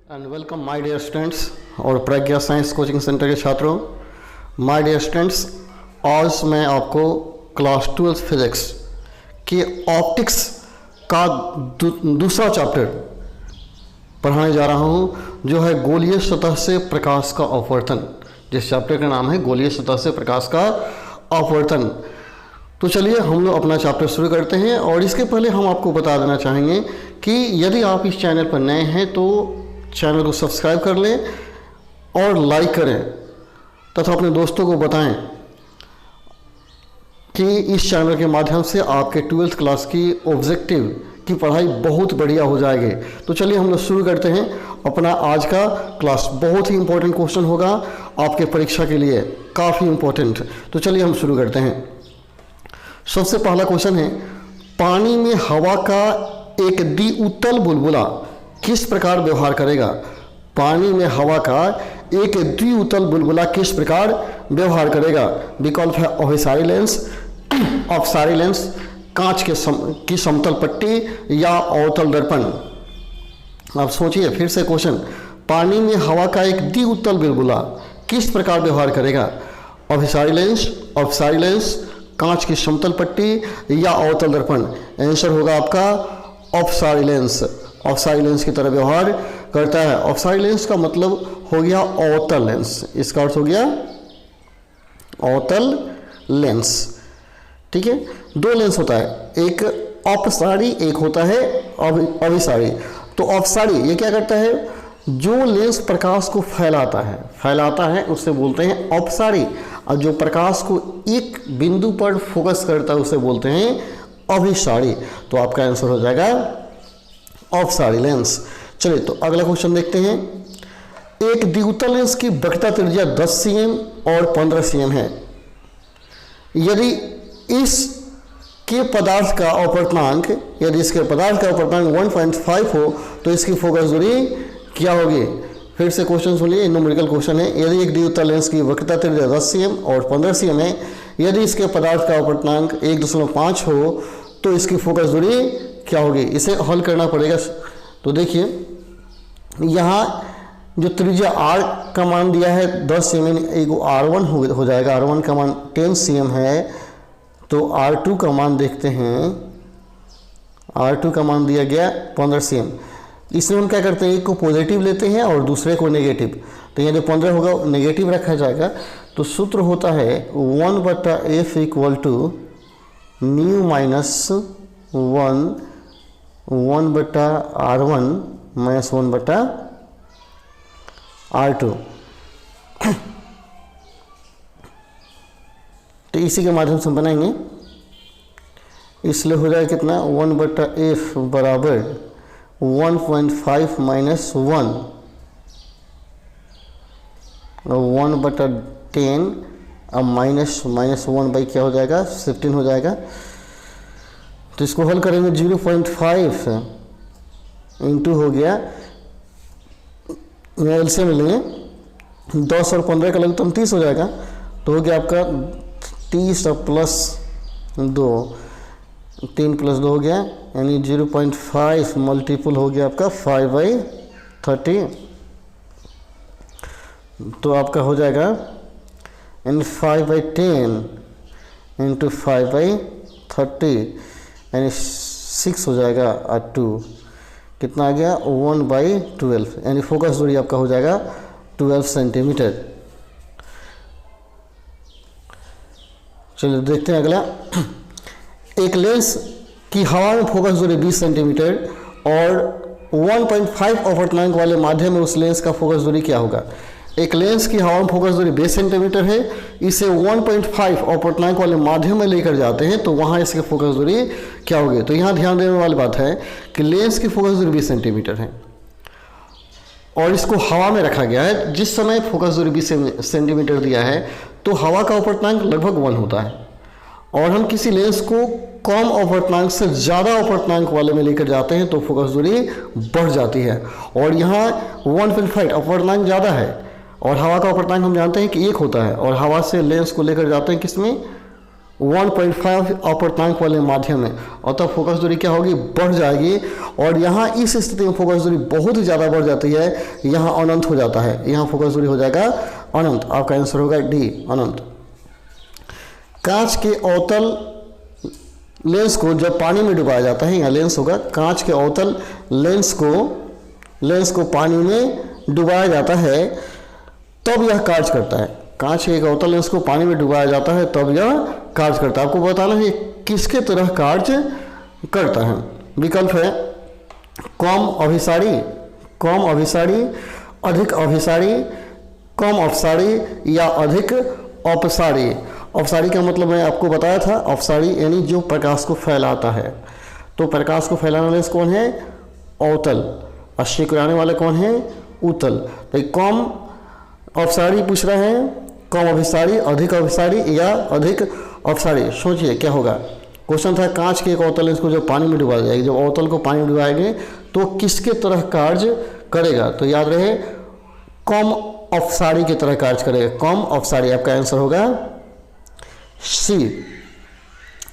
And welcome my dear students और Pragya science coaching centre के छात्रों। माय डियर स्टूडेंट्स, आज मैं आपको क्लास 12 फिजिक्स के ऑप्टिक्स का दूसरा चैप्टर पढ़ाने जा रहा हूं, जो है गोलीय सतह से प्रकाश का अपवर्तन। जिस चैप्टर का नाम है गोलीय सतह से प्रकाश का अपवर्तन। तो चलिए हम लोग अपना चैप्टर शुरू करते हैं। और इसके पहले हम आपको बता देना चाहेंगे कि यदि आप इस चैनल पर नए हैं तो चैनल को सब्सक्राइब कर लें और लाइक करें तथा अपने दोस्तों को बताएं कि इस चैनल के माध्यम से आपके 12th क्लास की ऑब्जेक्टिव की पढ़ाई बहुत बढ़िया हो जाएगी। तो चलिए हम लोग शुरू करते हैं अपना आज का क्लास। बहुत ही इंपॉर्टेंट क्वेश्चन होगा आपके परीक्षा के लिए, काफ़ी इंपॉर्टेंट। तो चलिए हम शुरू करते हैं। सबसे पहला क्वेश्चन है, पानी में हवा का एक द्विउतल बुलबुला किस प्रकार व्यवहार करेगा। पानी में हवा का एक द्विउतल बुलबुला किस प्रकार व्यवहार करेगा। विकल्प है अभिसारी लेंस, अपसारी लेंस, कांच की समतल पट्टी या अवतल दर्पण। अब सोचिए फिर से क्वेश्चन, पानी में हवा का एक द्विउतल बुलबुला किस प्रकार व्यवहार करेगा। अभिसारी लेंस, अपसारी लेंस, कांच की समतल पट्टी या अवतल दर्पण। आंसर होगा आपका अपसारी लेंस। अपसारी लेंस की तरह व्यवहार करता है। अपसारी लेंस का मतलब हो गया अवतल लेंस, इसका अर्थ हो गया अवतल लेंस। ठीक है, दो लेंस होता है, एक अपसारी एक होता है अभिसारी। तो अपसारी ये क्या करता है, जो लेंस प्रकाश को फैलाता है उससे बोलते हैं अपसारी, और जो प्रकाश को एक बिंदु पर फोकस करता है उसे बोलते हैं अभिसारी। तो आपका आंसर हो जाएगा अपसारी लेंस। चलिए तो अगला क्वेश्चन देखते हैं। एक द्विउतल लेंस की वक्रता त्रिज्या 10 cm और 15 cm है। यदि इसके पदार्थ का अपवर्तनांक 1.5 हो तो इसकी फोकस दूरी क्या होगी। फिर से क्वेश्चन सुनिए, न्यूमेरिकल क्वेश्चन है। यदि एक द्विउतल लेंस की वक्रता त्रिज्या 10 cm और 15 cm है, यदि इसके पदार्थ का अपवर्तनांक 1.5 हो तो इसकी फोकस दूरी क्या होगी। इसे हल करना पड़ेगा। तो देखिए यहाँ जो त्रिज्या r का मान दिया है 10 cm, एक r1 हो जाएगा। r1 का मान 10 cm है, तो r2 का मान देखते हैं। r2 का मान दिया गया 15 cm। इसमें हम क्या करते हैं, एक को पॉजिटिव लेते हैं और दूसरे को नेगेटिव। तो यहाँ जो 15 होगा नेगेटिव रखा जाएगा। तो सूत्र होता है 1/f = new minus 1/r1 minus 1/r2। तो इसी के माध्यम से बनाएंगे, इसलिए हो जाएगा कितना 1/f बराबर 1.5 माइनस 1 1/10। अब माइनस 1 बाई क्या हो जाएगा 15 हो जाएगा। तो इसको हल करेंगे 0.5 इंटू हो गया, एलसीएम लेंगे 10 और 15 का लघुत्तम 30 हो जाएगा। तो हो गया आपका 30 और प्लस 2, 3 + 2 हो गया, यानी 0.5 मल्टीपल हो गया आपका 5/30। तो आपका हो जाएगा यानी 5/10 इंटू 5/30 यानी 6 हो जाएगा और 2 कितना आ गया 1/12, यानी फोकस दूरी आपका हो जाएगा 12 सेंटीमीटर। चलिए देखते हैं अगला। एक लेंस की हवा में फोकस दूरी 20 सेंटीमीटर और 1.5 अपवर्तनांक वाले माध्यम में उस लेंस का फोकस दूरी क्या होगा। एक लेंस की हवा में फोकस दूरी 20 सेंटीमीटर है, इसे 1.5 अपवर्तनांक वाले माध्यम में लेकर जाते हैं तो वहाँ इसकी फोकस दूरी क्या होगी। तो यहाँ ध्यान देने वाली बात है कि लेंस की फोकस दूरी 20 सेंटीमीटर है और इसको हवा में रखा गया है। जिस समय फोकस दूरी 20 सेंटीमीटर दिया है तो हवा का अपवर्तनांक लगभग 1 होता है, और हम किसी लेंस को कम अपवर्तनांक से ज़्यादा अपवर्तनांक वाले में लेकर जाते हैं तो फोकस दूरी बढ़ जाती है। और यहाँ 1.5 अपवर्तनांक ज़्यादा है और हवा का अपवर्तनांक हम जानते हैं कि 1 होता है, और हवा से लेंस को लेकर जाते हैं किसमें 1.5 अपर्तनांक वाले माध्यम में, और तब फोकस दूरी क्या होगी, बढ़ जाएगी। और यहाँ इस स्थिति में फोकस दूरी बहुत ही ज़्यादा बढ़ जाती है, यहाँ अनंत हो जाता है, यहाँ फोकस दूरी हो जाएगा अनंत। आपका आंसर होगा डी, अनंत। कांच के अवतल लेंस को जब पानी में डुबाया जाता है, यहाँ लेंस होगा, कांच के अवतल लेंस को पानी में डुबाया जाता है तब यह कार्य करता है। कांच के एक अवतल लेंस को पानी में डुबाया जाता है तब यह कार्य करता है। आपको बताना है किसके तरह कार्य करता है। विकल्प है कम अभिसारी, अधिक अभिसारी, कम अपसारी या अधिक अपसारी। अपसारी का मतलब मैं आपको बताया था, अपसारी यानी जो प्रकाश को फैलाता है। तो प्रकाश को फैलाने वाले कौन है, अवतल। अश्य कराने वाले कौन है, उत्तल। तो कम अपसारी पूछ रहे हैं, कम अभिसारी, अधिक अभिसारी या अधिक अपसारी। सोचिए क्या होगा। क्वेश्चन था कांच के एक अवतल लेंस को जब पानी में डुबाया जाएगा, जब अवतल को पानी में डुबाएंगे तो किसके तरह कार्य करेगा। तो याद रहे कम अपसारी की तरह कार्य करेगा, कम अपसारी। आपका आंसर होगा सी।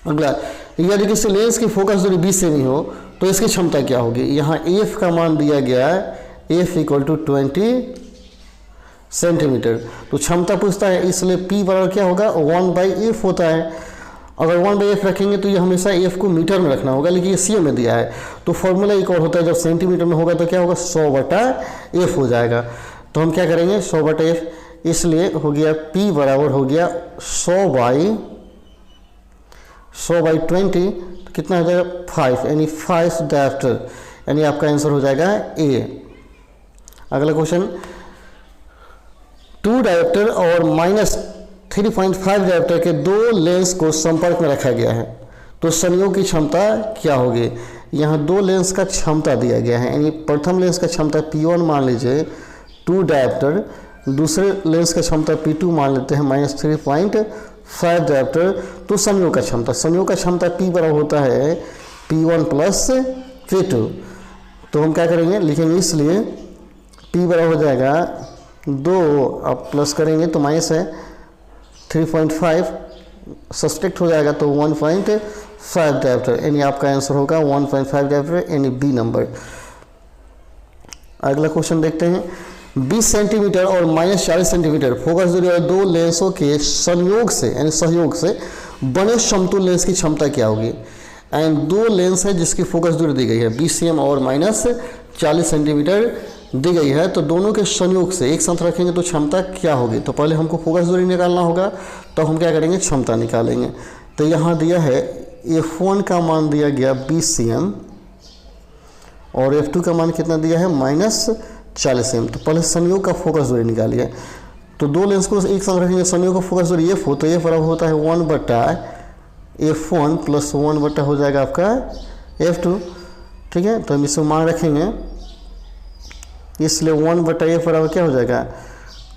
अगला, यदि किसी लेंस की फोकस दूरी 20 सेमी हो तो इसकी क्षमता क्या होगी। यहाँ एफ का मान दिया गया है, एफ इक्वल टू 20 सेंटीमीटर। तो क्षमता पूछता है, इसलिए P बराबर क्या होगा, 1/f होता है। अगर 1/f रखेंगे तो ये हमेशा f को मीटर में रखना होगा, लेकिन ये cm में दिया है। तो फॉर्मूला एक और होता है, जब सेंटीमीटर में होगा तो क्या होगा, 100/f हो जाएगा। तो हम क्या करेंगे, 100/f, इसलिए हो गया P बराबर हो गया 100/20, तो कितना हो जाएगा 5, यानी 5 डायप्टर, यानी आपका आंसर हो जाएगा ए। अगला क्वेश्चन, 2 डायप्टर और -3.5 डायप्टर के दो लेंस को संपर्क में रखा गया है तो संयोग की क्षमता क्या होगी। यहाँ दो लेंस का क्षमता दिया गया है, यानी प्रथम लेंस का क्षमता P1 मान लीजिए 2 डायप्टर, दूसरे लेंस का क्षमता P2 मान लेते हैं -3.5 डायप्टर। तो संयोग का क्षमता P बराबर होता है P1 प्लस P2। तो हम क्या करेंगे, लिखेंगे, इसलिए P बराबर हो जाएगा 2, आप प्लस करेंगे तो माइनस है 3.5, सब्सट्रैक्ट हो जाएगा तो 1.5 डायप्टर, यानी आपका आंसर होगा 1.5 डायप्टर, यानी बी नंबर। अगला क्वेश्चन देखते हैं, 20 सेंटीमीटर और -40 सेंटीमीटर फोकस दूरी और दो लेंसों के संयोग से यानी सहयोग से बने समतुल्य लेंस की क्षमता क्या होगी। एंड दो लेंस है जिसकी फोकस दूरी दी गई है 20 cm और -40 सेंटीमीटर दी गई है, तो दोनों के संयोग से एक साथ रखेंगे तो क्षमता क्या होगी। तो पहले हमको फोकस दूरी निकालना होगा, तो हम क्या करेंगे, क्षमता निकालेंगे। तो यहाँ दिया है F1 का मान दिया गया 20 cm और F2 का मान कितना दिया है, -40 cm। तो पहले संयोग का फोकस दूरी निकालिए। तो दो लेंस को एक साथ रखेंगे, संयोग का फोकस दूरी F हो तो F बराबर होता है 1/F1 प्लस 1/ हो जाएगा आपका F2। ठीक है, तो हम इसको मान रखेंगे, इसलिए 1/F बराबर क्या हो जाएगा,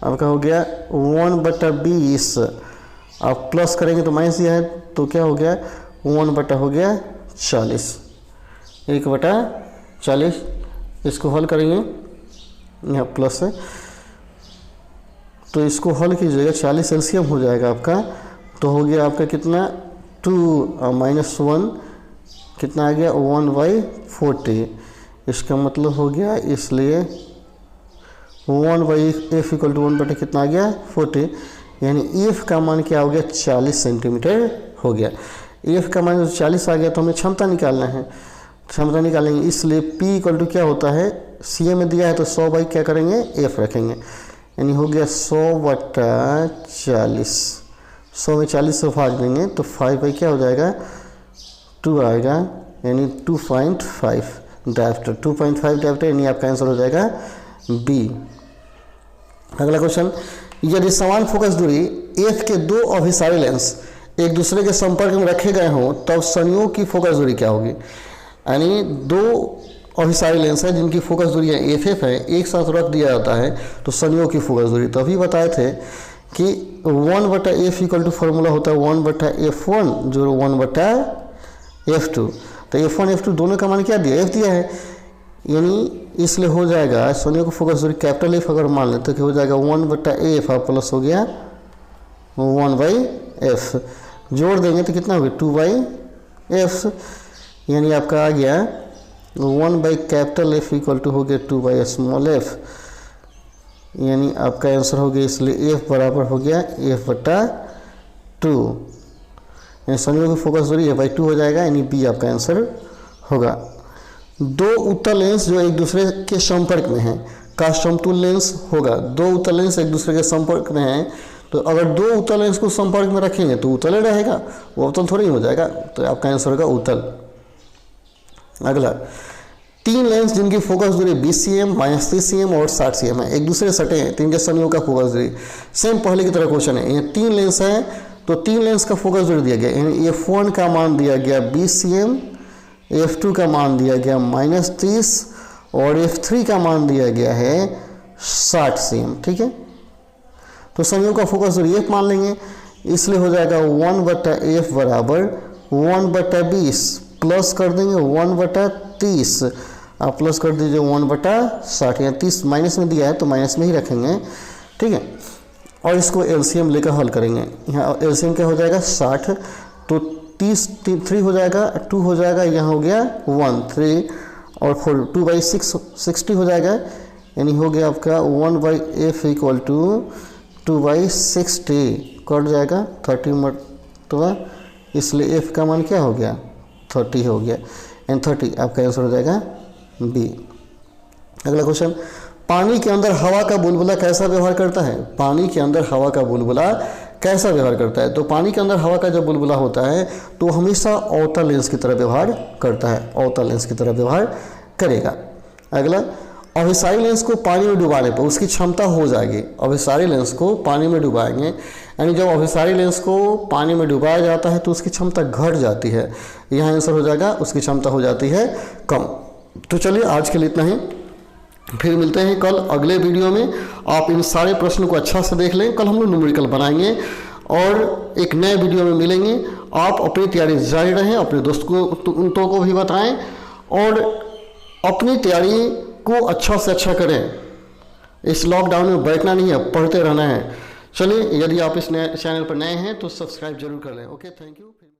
आपका हो गया 1/20। आप प्लस करेंगे तो माइनस दिया है, तो क्या हो गया 1/ हो गया 40, 1/40। इसको हल करेंगे, यहाँ प्लस है तो इसको हल कीजिएगा, 40 एलसीएम हो जाएगा आपका। तो हो गया आपका कितना 2 -1 कितना आ गया 1/40। इसका मतलब हो गया, इसलिए 1/f इक्वल टू 1/, कितना आ गया 40, यानी f का मान क्या हो गया 40 सेंटीमीटर हो गया। f का मान 40 आ गया तो हमें क्षमता निकालना है, क्षमता निकालेंगे। इसलिए p इक्वल टू क्या होता है, cm में दिया है तो 100 क्या करेंगे, f रखेंगे, यानी हो गया 100/40। 100 में 40 से भाग देंगे तो 5 क्या हो जाएगा 2 आएगा, यानी 2.5 डायप्टर, 2.5 डायप्टर, यानी आपका आंसर हो जाएगा बी। अगला क्वेश्चन, यदि समान फोकस दूरी F के दो अभिसारी लेंस एक दूसरे के संपर्क में रखे गए हों तब संयोग की फोकस दूरी क्या होगी। यानी दो अभिसारी लेंस है जिनकी फोकस दूरी FF है, एक साथ रख दिया जाता है तो संयोग की फोकस दूरी, तो अभी बताए थे कि 1/F इक्वल टू फॉर्मूला होता है 1/F1 जो 1/F2। तो F1 F2 दोनों का मान क्या दिया, F दिया है, यानी इसलिए हो जाएगा संयोग की फोकस दूरी कैपिटल F अगर मान लेते तो हो जाएगा 1/F प्लस हो गया 1/F। जोड़ देंगे तो कितना हो गया 2/f, यानी आपका आ गया 1/F इक्वल टू हो गया 2/f, यानी आपका आंसर हो गया, इसलिए f बराबर हो गया f/2, यानी संयोग की फोकस दूरी f/2 हो जाएगा, यानी बी आपका आंसर होगा। दो उत्तल लेंस जो एक दूसरे के संपर्क में हैं का समतुल्य लेंस होगा। दो उत्तल लेंस एक दूसरे के संपर्क में हैं, तो अगर दो उत्तल लेंस को संपर्क में रखेंगे तो उत्तल ही रहेगा, वो अवतल थोड़ी हो जाएगा, तो आपका आंसर होगा उत्तल। अगला, तीन लेंस जिनकी फोकस दूरी 20 cm, -30 cm और 60 cm है, एक दूसरे सटे हैं, तीन के संयोग का फोकस दूरी सेम पहले की तरह क्वेश्चन है। ये तीन लेंस हैं, तो तीन लेंस का फोकस दूरी दिया गया, यानी f1 का मान दिया गया 20 cm, f2 का मान दिया गया -30 और f3 का मान दिया गया है 60 cm। ठीक है, तो संयोग का फोकस दूरी f मान लेंगे, इसलिए हो जाएगा 1/f बराबर 1/20 प्लस कर देंगे 1/30, आप प्लस कर दीजिए 1/60, या 30 माइनस में दिया है तो माइनस में ही रखेंगे। ठीक है, और इसको एलसीएम लेकर हल करेंगे। यहाँ एलसीएम क्या हो जाएगा 60, तो 30 3 हो जाएगा, 2 हो जाएगा, यहाँ हो गया 1 3 और 4 2/6 60 हो जाएगा, यानी हो गया आपका 1/f इक्वल टू 2/60 कट जाएगा 30 मतलब, इसलिए f का मान क्या हो गया 30 हो गया, एंड 30 आपका आंसर हो जाएगा बी। अगला क्वेश्चन, पानी के अंदर हवा का बुलबुला कैसा व्यवहार करता है? पानी के अंदर हवा का बुलबुला कैसा व्यवहार करता है? तो पानी के अंदर हवा का जब बुलबुला होता है तो हमेशा अवतल लेंस की तरह व्यवहार करता है, अवतल लेंस की तरह व्यवहार करेगा। अगला, अभिसारी लेंस को पानी में डुबाने पर उसकी क्षमता हो जाएगी। अभिसारी लेंस को पानी में डुबाएंगे, यानी जब अभिसारी लेंस को पानी में डुबाया जाता है तो उसकी क्षमता घट जाती है, यहाँ आंसर हो जाएगा उसकी क्षमता हो जाती है कम। तो चलिए आज के लिए इतना ही, फिर मिलते हैं कल अगले वीडियो में। आप इन सारे प्रश्नों को अच्छा से देख लें, कल हम लोग न्यूमेरिकल बनाएंगे और एक नए वीडियो में मिलेंगे। आप अपनी तैयारी जारी रहें, अपने दोस्तों को भी बताएं और अपनी तैयारी को अच्छा से अच्छा करें। इस लॉकडाउन में बैठना नहीं है, पढ़ते रहना है। चलिए, यदि आप इस चैनल पर नए हैं तो सब्सक्राइब जरूर कर लें। Okay, thank you.